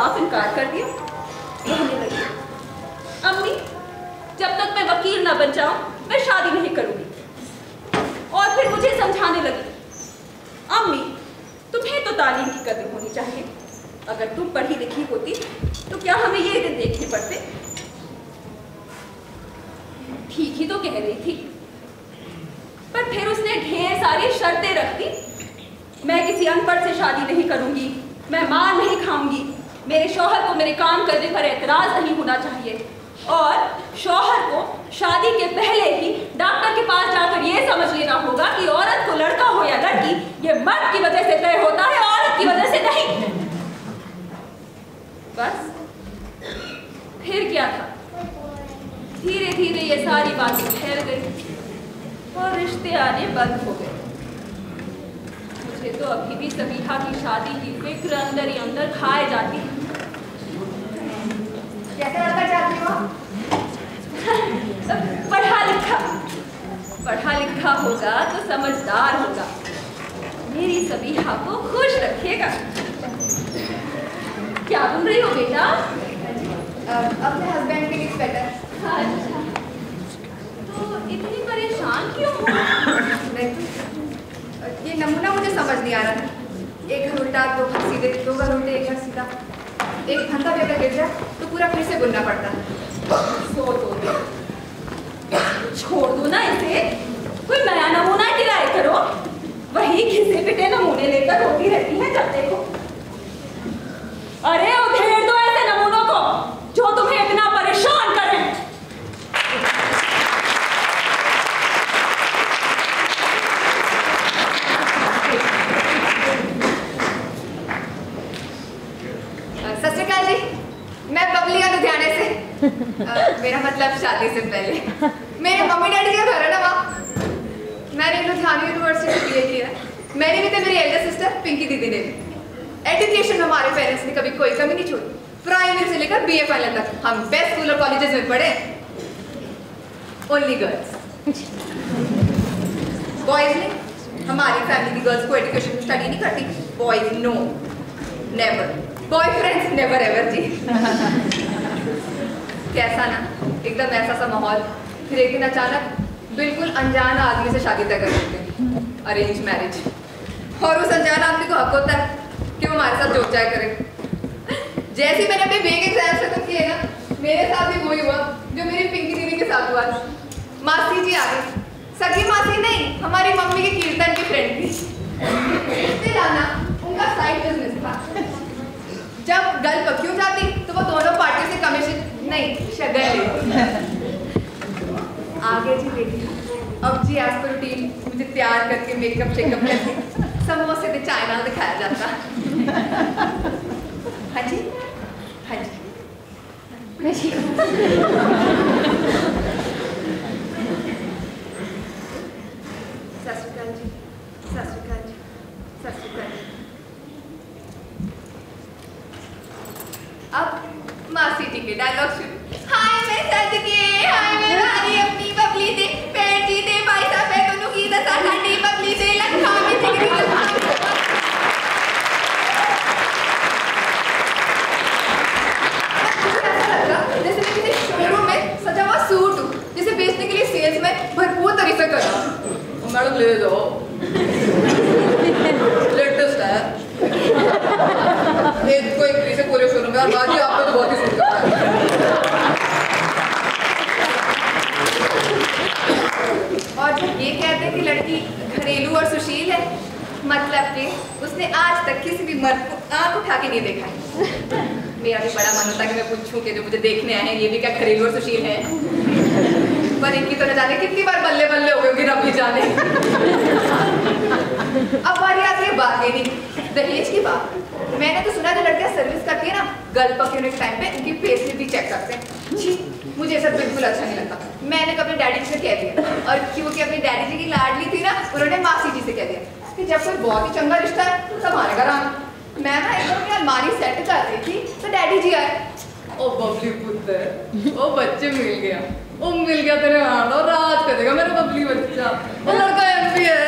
साफ इनकार कर दिया। कहने लगी, अम्मी जब तक मैं वकील ना बन जाऊं मैं शादी नहीं करूंगी। और फिर मुझे समझाने लगी, अम्मी तुम्हें तो तालीम की कदर होनी चाहिए। अगर तुम पढ़ी लिखी होती तो क्या हमें ये दिन देखने पड़ते। ठीक ही तो कह रही थी, पर फिर उसने ढेर सारी शर्तें रख दी। मैं किसी अनपढ़ से शादी नहीं करूंगी, मैं मार नहीं खाऊंगी, मेरे शौहर को मेरे काम करने पर एतराज नहीं होना चाहिए, और शौहर को शादी के पहले ही डॉक्टर के पास जाकर ये समझ लेना होगा कि औरत को लड़का हो या लड़की ये मर्द की वजह से तय होता है, औरत की वजह से नहीं। बस फिर क्या था, धीरे धीरे ये सारी बातें फैल गई और रिश्ते आने बंद हो गए। मुझे तो अभी भी सबीहा की शादी की फिक्र अंदर ही अंदर खाए जाती है। कैसे लड़का चाहती हो? पढ़ा लिखा होगा तो समझदार होगा, मेरी सबीहा को खुश रखेगा। क्या बोल रही हो बेटा? अपने हस्बैंड के लिए बेटर। अच्छा, तो इतनी परेशान क्यों हो? नहीं, ये नमूना मुझे समझ नहीं आ रहा था। एक घर उल्टा, दो घर सीधे, दो घर उल्टे, एक घर सीधा। एक फंदा भी अगर गिर जाए तो पूरा फिर से बुनना पड़ता है। सो दो, छोड़ दो ना इसे, कोई नया नमूना ट्राई करो। वही घिसे पिटे नमूने लेकर रोती रहती है जब देखो। अरे उधेड़ दो ऐसे नमूनों को जो तुम्हें इतना परेशान करें। सत श्री अकाल जी, मैं बबली लुधियाने से। मेरा मतलब शादी से पहले मेरे मम्मी डैडी का घर है ना वहाँ। मैंने लुधियाना यूनिवर्सिटी में बीए किया है। मैंने भी तो मेरी एल्डर सिस्टर पिंकी दीदी ने भी। एजुकेशन में हमारे पेरेंट्स ने कभी कोई कमी नहीं छोड़ी। प्राइमरी से लेकर बीए फाइनल तक हम बेस्ट स्कूल और कॉलेजेस में पढ़े। ओनली गर्ल्स, बॉयज ने हमारी फैमिली की गर्ल्स को एजुकेशन स्टडी नहीं करती। Boys no, never, boyfriends never ever जी। कैसा ना, एकदम ऐसा सा माहौल। फिर एक दिन अचानक बिल्कुल अनजान आदमी से शादी तय कर देते हैं, अरेंज मैरिज। और उस अनजान आदमी को हक होता है कि वो हमारे साथ जोक जाए करे। जैसे मैंने अपने बीए के एग्जाम खत्म किए ना, मेरे साथ भी वही हुआ जो मेरी पिंकी दीदी के साथ हुआ। मासी जी आ गई, सगी मासी नहीं, हमारी मम्मी के कीर्तन की फ्रेंड थी। लाना उनका साइड बिजनेस था। जब गर्ल पक्की हो जाती तो वो दोनों पार्टी से कमीशन नहीं शगन लेती। आगे जी देखिए, अब जी आज पर रूटीन मुझे तैयार करके मेकअप चेकअप करके समोसे से चाइना दिखाया जाता। हाँ जी, हाँ जी, मैं ठीक हूँ। सत श्री अकाल जी, सत श्री अकाल जी, सत श्री अकाल जी। अब मासी जी के डायलॉग शुरू। हाय मैं सदके, हाय मैं रानी अपनी बबली दे, पैर जी दे भाई साहब मैं दोनों की दशा ठंडी बबली दे लखा में चिकनी जैसे मैं किसी शोरूम में सजा हुआ सूट हूँ, जिसे बेचने के लिए सेल्स में भरपूर तरीके कर रहा हूँ। मैडम ले जाओ, लेटेस्ट है। एक को एक से पूरे शोरूम में, और बाजी आपको तो बहुत ही सूट करता है। और जब ये कहते हैं कि लड़की घरेलू और सुशील है, मतलब कि उसने आज तक किसी भी मर्द को आंख उठा के नहीं देखा है। मेरा भी बड़ा मन होता कि मैं पूछूं कि जो मुझे देखने आए हैं ये भी क्या घरेलू और सुशील है। पर इनकी तो न जाने कितनी बार बल्ले बल्ले हो गए, रब ही जाने। अब बारी आती है बार्गेनिंग, दहेज की बात। मैंने तो सुना जो लड़कियां सर्विस करती है ना, गर्ल पक्की होने के टाइम पे उनकी पेस्ट्री भी चेक करते हैं। जी मुझे सब बिल्कुल अच्छा नहीं लगता। मैंने अपने डैडी से कह दिया, और क्योंकि अपनी डैडी जी की लाडली थी ना, उन्होंने मासी जी से कह दिया कि जब कोई बहुत ही चंगा रिश्ता है तो हमारे घर आना। मैं ना एकदम अपनी अलमारी सेट कर रही थी तो डैडी जी आए। ओ बबली पुत्र, ओ बच्चे मिल गया, ओ मिल गया तेरे हाथ और राज करेगा मेरा बबली बच्चा। वो लड़का एमपी है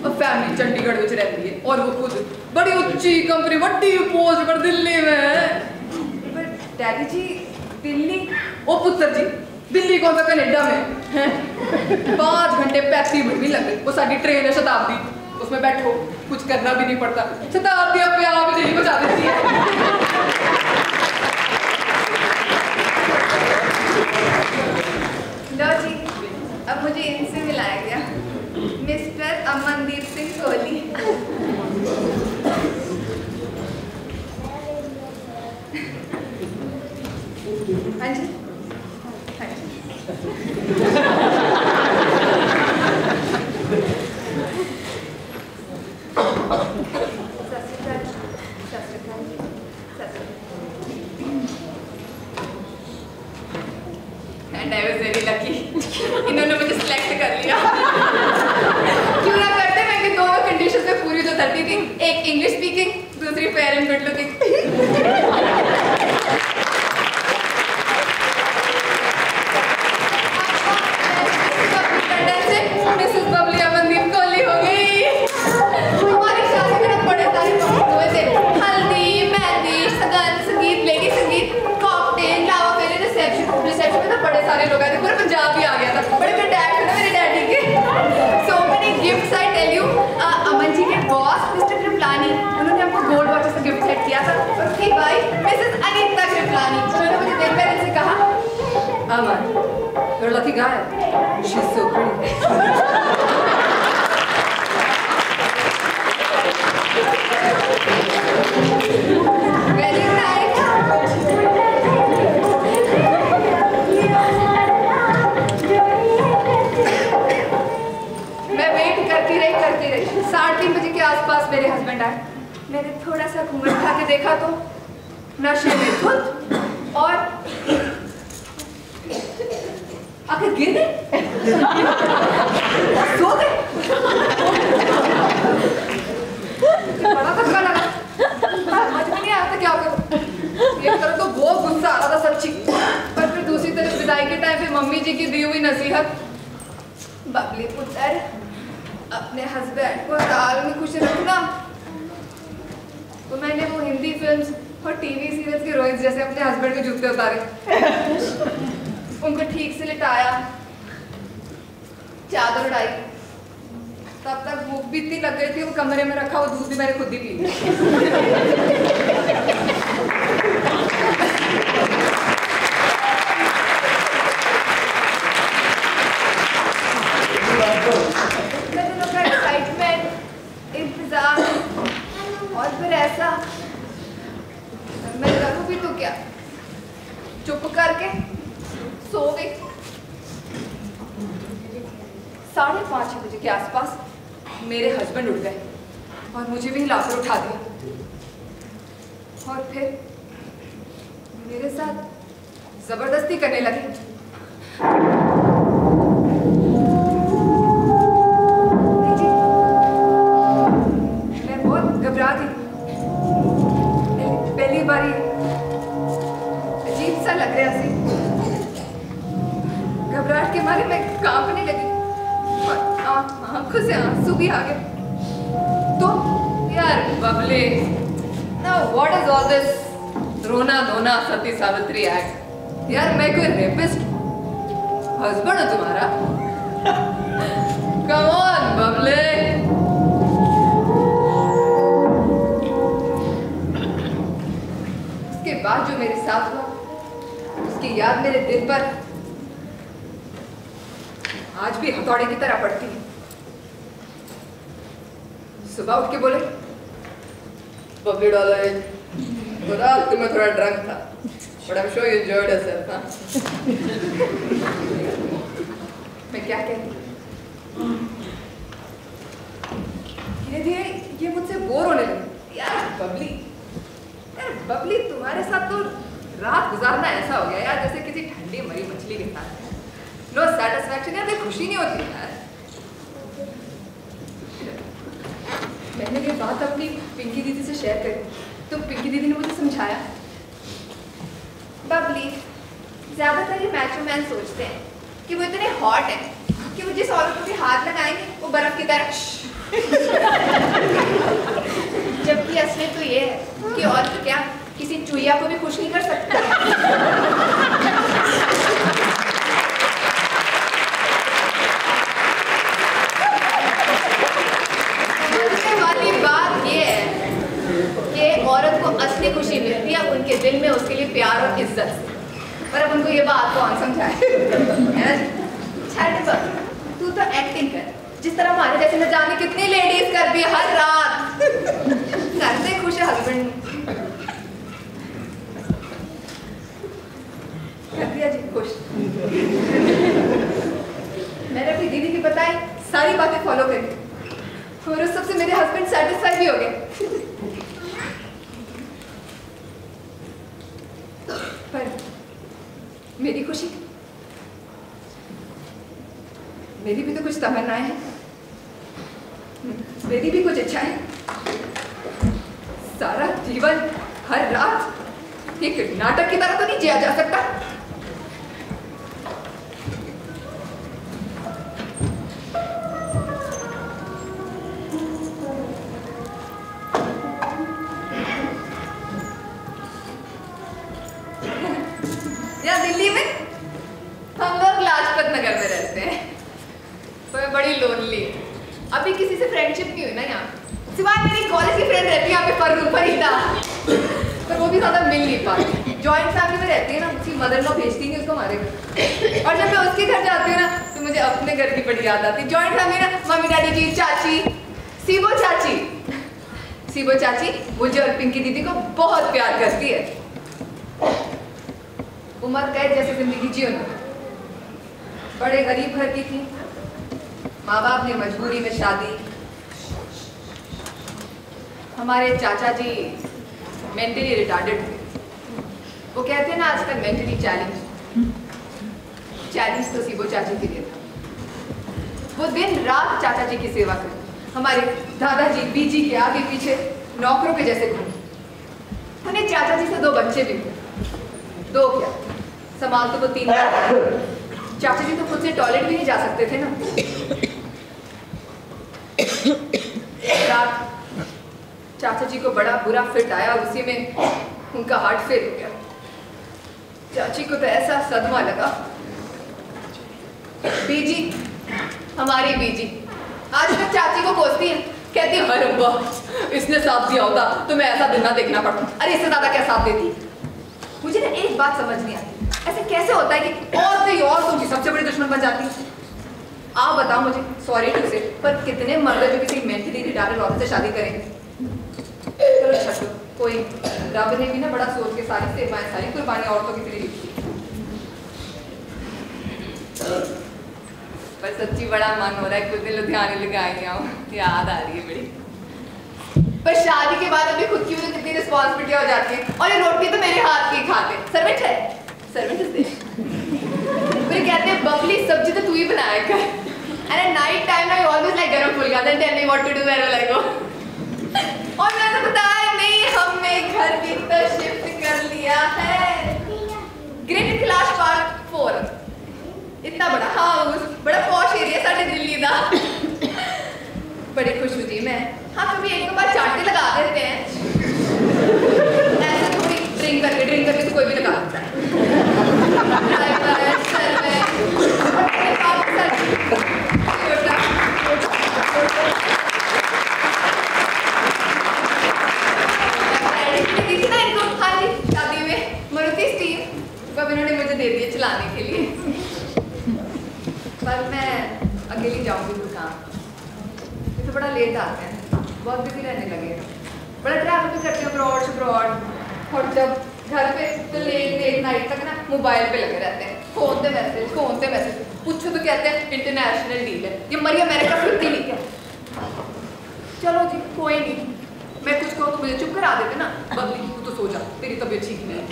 और फैमिली चंडीगढ़ में रहती है और वो खुद बड़ी ऊंची कंपनी, बड़ी पोस्ट पर दिल्ली में। पर डैडी जी दिल्ली, ओ पुत्र जी दिल्ली कौन सा कनाडा में है? 5 घंटे 35 मिनट भी लगे। वो साड़ी ट्रेन है शताब्दी, उसमें बैठो, कुछ करना भी नहीं पड़ता। शताब्दी अपने आप ही दिल्ली पहुंचा देती है। लो जी, अब मुझे इनसे मिलाया गया, मिस्टर अमनदीप सिंह कोहली। हाँ जी, हाँ जी। And I was very lucky. इन्होंने मुझे सिलेक्ट कर लिया। क्यों ना करते, मैं कि दोनों कंडीशंस में पूरी जो 30 थी, एक इंग्लिश स्पीकिंग, दूसरी fair and good looking. Mrs Babli Amandeep Kohli हो गई। हमारी शादी में बड़े सारे फंक्शन हुए थे, हल्दी, मेहंदी, सगन, संगीत, लेडी संगीत, कॉकटेल, लावा फेरे, रिसेप्शन में तो बड़े सारे लोग आए थे, पूरा पंजाब भी आ गया था। बड़े कंटैक्ट थे मेरे डैडी के। So many gifts I tell you. Aman ji के बॉस मिस्टर कृपलानी, उन्होंने हमको गोल्ड वॉचेस का गिफ्ट सेट किया था। और उसकी वाइफ मिसेस अनीता कृपलानी, उन्होंने मुझे देख कर ऐसे कहा, अमन, you're a lucky guy. She's so pretty. Very nice. मैं वेट करती रही। 3:30 बजे के आसपास मेरे हस्बैंड आए। मैंने थोड़ा सा घूंघट उठा के देखा तो नशे में धुत और आखिर गिर गए, सो गए। बड़ा धक्का लगा, समझ में नहीं आया था क्या करूं। एक तरफ तो बहुत गुस्सा आ रहा था सच्ची, पर फिर दूसरी तरफ विदाई के टाइम पे मम्मी जी की दी हुई नसीहत, बबली पुत्र अपने हस्बैंड को दाल में खुश रखना। तो मैंने वो हिंदी फिल्म्स और टीवी सीरियल्स के रोहित जैसे अपने हस्बैंड के जूते उतारे, उनको ठीक से लिटाया, चादर उड़ाई। तब तक भूख भी इतनी लग गई थी, वो कमरे में रखा वो दूध भी मैंने खुद ही पी लिया। इतने दिनों का एक्साइटमेंट, इंतजार और फिर ऐसा, मैं करूँ भी तो क्या, चुप करके सो गई। 5:30 बजे के आसपास मेरे हस्बैंड उठ गए और मुझे भी हिलाकर उठा दिया और फिर मेरे साथ जबरदस्ती करने लगे। मैं बहुत घबरा गई। पहली बारी अजीब सा लग रहा सी। घबराहट के मारे मैं कांपने लगी और आंखों से आंसू भी आ गए। तो यार बबले, now what is all this रोना धोना सती सावित्री एक्ट? यार मैं कोई रेपिस्ट हस्बैंड हूँ तुम्हारा? Come on बबले। उसके बाद जो मेरे साथ हुआ उसकी याद मेरे दिल पर आज भी हथौड़े की तरह पड़ती है। सुबह उठ के बोले, बबली डॉलर, रात में थोड़ा ड्रंक था, but I'm sure you enjoyed yourself, हाँ? मैं क्या कहती? धीरे-धीरे ये मुझसे बोर होने लगी। यार बबली तुम्हारे साथ तो रात गुजारना ऐसा हो गया यार जैसे किसी ठंडी मरी मछली के साथ। नो सैटिस्फैक्शन यार, खुशी नहीं होती यार। मैंने ये बात अपनी पिंकी दीदी से शेयर करी तो पिंकी दीदी ने मुझे समझाया, बबली ज्यादातर ये मैचो मैन सोचते हैं कि वो इतने हॉट हैं कि वो जिस औरत को भी हाथ लगाएंगे वो बर्फ की तरह। जबकि असलियत तो ये है कि औरत क्या किसी चुईया को भी खुश नहीं कर सकती। समझने वाली बात ये है कि औरत को असली खुशी मिलती है उनके दिल में उसके लिए प्यार और इज्जत से। पर अब उनको ये बात कौन समझाए? तू तो एक्टिंग कर, जिस तरह हमारे जैसे न जाने कितनी लेडीज कर दी हर रात। करते खुश है हस्बैंड कर दिया जी खुश। मैंने अपनी दीदी की बताई सारी बातें फॉलो करी और उस सबसे मेरे हस्बैंड सेटिस्फाई भी हो गए। पर मेरी खुशी, मेरी भी तो कुछ तमन्नाएं हैं, मेरी भी कुछ इच्छाएं। सारा जीवन हर रात एक नाटक की तरह तो नहीं जिया जा सकता। या दिल्ली में हम लोग लाजपत नगर में रहते हैं, तो मैं बड़ी लोनली। अभी किसी से फ्रेंडशिप नहीं हुई ना यहाँ, सिवाय मेरी कॉलेज की फ्रेंड रहती है यहाँ पे फरीदा, पर वो भी ज्यादा मिल नहीं पाती। जॉइंट फैमिली में रहती है ना, उसकी मदर इन लॉ भेजती नहीं उसको हमारे घर, और जब मैं उसके घर जाती हूँ ना तो मुझे अपने घर की बड़ी याद आती है। जॉइंट फैमिली ना, मम्मी डैडी जी, चाची, सीबो चाची। सीबो चाची मुझे और पिंकी दीदी को बहुत प्यार करती है। उम्र कैद जैसे जिंदगी जियो ना, बड़े गरीब घर की थी, माँ बाप ने मजबूरी में शादी। हमारे चाचा जी मेंटली रिटार्डेड थे। वो कहते हैं ना आजकल मेंटली चैलेंज तो सीबो चाची के लिए था। वो दिन रात चाचा जी की सेवा करते, हमारे दादाजी बीजी के आगे पीछे नौकरों के जैसे घूमे। उन्हें चाचा जी से 2 बच्चे भी थे, 2 क्या संभाल तो वो 3। चाचा जी तो खुद से टॉयलेट भी नहीं जा सकते थे ना। रात चाचा जी को बड़ा बुरा फिट आया और उसी में उनका हार्ट फेल हो गया। चाची को तो ऐसा सदमा लगा। बीजी, हमारी बीजी आज तक चाची को कोसती है, कहती है अरे वाह इसने साथ दिया होता तो मैं ऐसा दिन ना देखना पड़ता। अरे इससे ज्यादा क्या साथ देती। मुझे ना एक बात समझ नहीं आती, ऐसे कैसे होता है कि औरतों की सबसे बड़ी दुश्मन बन जाती है। आप बताओ मुझे, सॉरी टू से, पर कितने मर्द जो किसी मेंटली रिटार्डेड औरत से शादी करेंगे। चलो छठो, कोई रब ने भी ना बड़ा सोच के सारी सेवाएं, सारी कुर्बानी औरतों की तरह लिखी। पर सच्ची बड़ा मन हो रहा है कुछ दिन लुधियाने लगाई आऊं, याद आ रही है बड़ी। पर शादी के बाद अभी खुद की भी कितनी रिस्पॉन्सिबिलिटी हो जाती है, और ये रोटी तो मेरे हाथ की खाते। सर्वेंट है, सर्वेंट इज देयर। फिर कहते हैं बबली सब्जी तो तू ही बनाया कर, and night time I always like गरम phulka, then tell me what to do where will I go. और मैंने तो बताया नहीं, हमने घर भी तो शिफ्ट कर लिया है। ग्रेट क्लास पार्ट 4, इतना बड़ा हाउस, बड़ा पॉश एरिया साढ़े दिल्ली का। बड़ी खुश हुई मैं। हाँ कभी एक बार चाटे लगा देते हैं, ऐसे थोड़ी ड्रिंक करके तो कोई भी लगा देता है। शादी में मारुति स्टीम कब इन्होंने मुझे दे दिए चलाने के लिए, पर मैं अकेली जाऊंगी दुकान। ये तो बड़ा लेट आते हैं, बहुत बिजी रहने लगे, बड़ा ट्रैवल भी करते हैं अब्रॉड से अब्रॉड, और जब घर पे तो लेट नाइट तक ना मोबाइल पे लगे रहते हैं, फोन पे मैसेज पूछो तो कहते हैं इंटरनेशनल डील है, ये मरी अमेरिका फिरती नहीं क्या। चलो जी कोई नहीं, मैं कुछ कहूँ तो मुझे चुप करा देते ना, बबली तू तो सो जा, तेरी तबीयत ठीक नहीं है।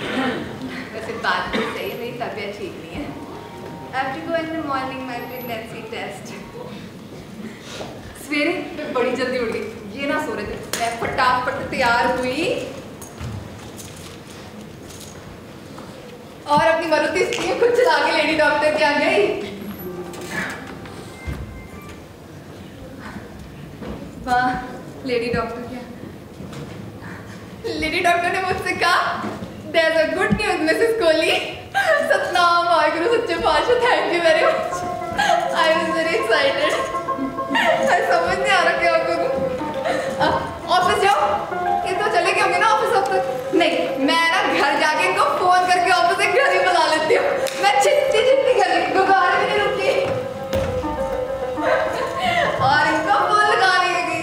वैसे बात तो सही, मेरी तबीयत ठीक नहीं है। I have to go in the morning my pregnancy test. सवेरे मैं बड़ी जल्दी उठ गई, ये ना सो रहे थे, मैं फटाफट तैयार हुई और अपनी मारुति स्टीम खुद चला के लेडी डॉक्टर के यहाँ गई। वाह लेडी डॉक्टर क्या, लेडी डॉक्टर ने मुझसे कहा, There's a good news, Mrs. Kohli. Satnam Waheguru सच्चे पातशाह, thank you very much. I was very excited. मैं समझ नहीं आ रहा क्या करूँ. ऑफिस जाओ. ये तो चले गए होंगे ना ऑफिस अब तक. नहीं, मैं ना घर जाके इनको फोन करके ऑफिस से घर ही बुला लेती हूँ. मैं चिट्ठी कर रही हूँ, गुब्बारे भी नहीं रुकती और इनको फोन लगाने लगी.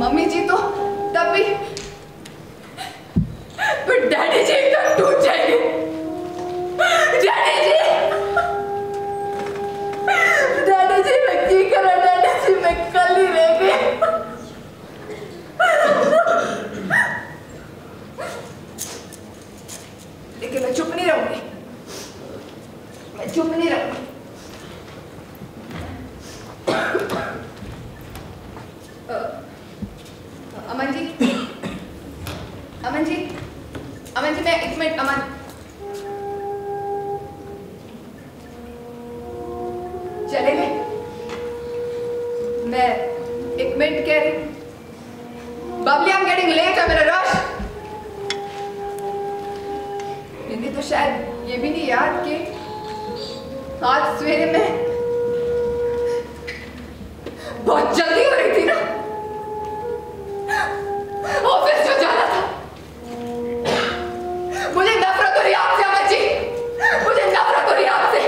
मम्मी जी तो तब भी, पर डैडी जी एकदम टूट जाएंगे. डैडी जी मैं की करा, डैडी जी मैं कल ही रह गई. लेकिन मैं चुप नहीं रहूंगी, मैं चुप नहीं रहूंगी. अमन जी मैं एक मिनट. अमन चले गए. मैं एक मिनट कह रही. Bubbly I am getting late, है मेरा रश. मैंने तो शायद ये भी नहीं याद कि आज सवेरे में बहुत जल्दी हो रही थी ना, ऑफिस जो जाना था. मुझे नफरत हो रही आपसे अमन जी, मुझे नफरत हो रही आपसे,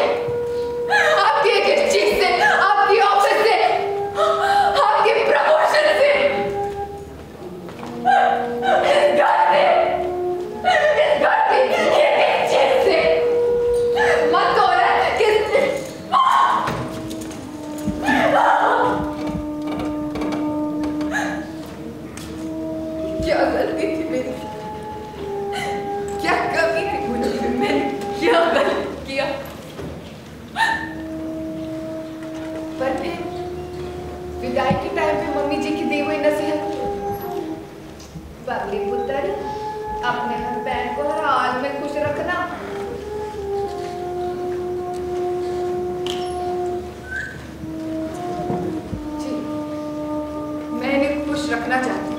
आपकी एक एक चीज से, आपकी ऑफिस से, आपकी प्रमोशन से, इस घर की एक एक चीज से. मत हो रहा है कि क्या गलती थी मेरी, क्या कमी थी मुझे, मैंने क्या गलत किया. पर फिर विदाई के टाइम पे मम्मी जी की दी हुई नसीहत, बबली पुत्र अपने हर बहन को हर हाल में खुश रखना. जी मैं इन्हें खुश रखना चाहती हूँ.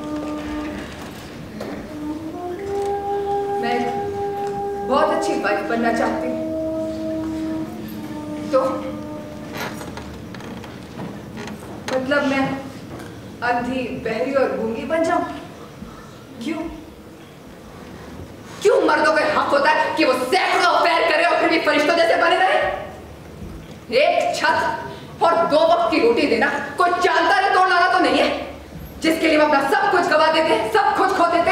मैं बहुत अच्छी वाइफ बनना चाहती हूँ. तो मतलब मैं अंधी, बहरी और गूंगी बन जाऊं? क्यों? क्यों मर्दों का हक होता है कि वो सैकड़ों अफेयर करे और फिर भी फरिश्तों जैसे बने रहे? एक छत और 2 वक्त की रोटी देना कोई चालता तोड़ लाना तो नहीं है जिसके लिए वो अपना सब कुछ गवा देते, सब कुछ खो देते.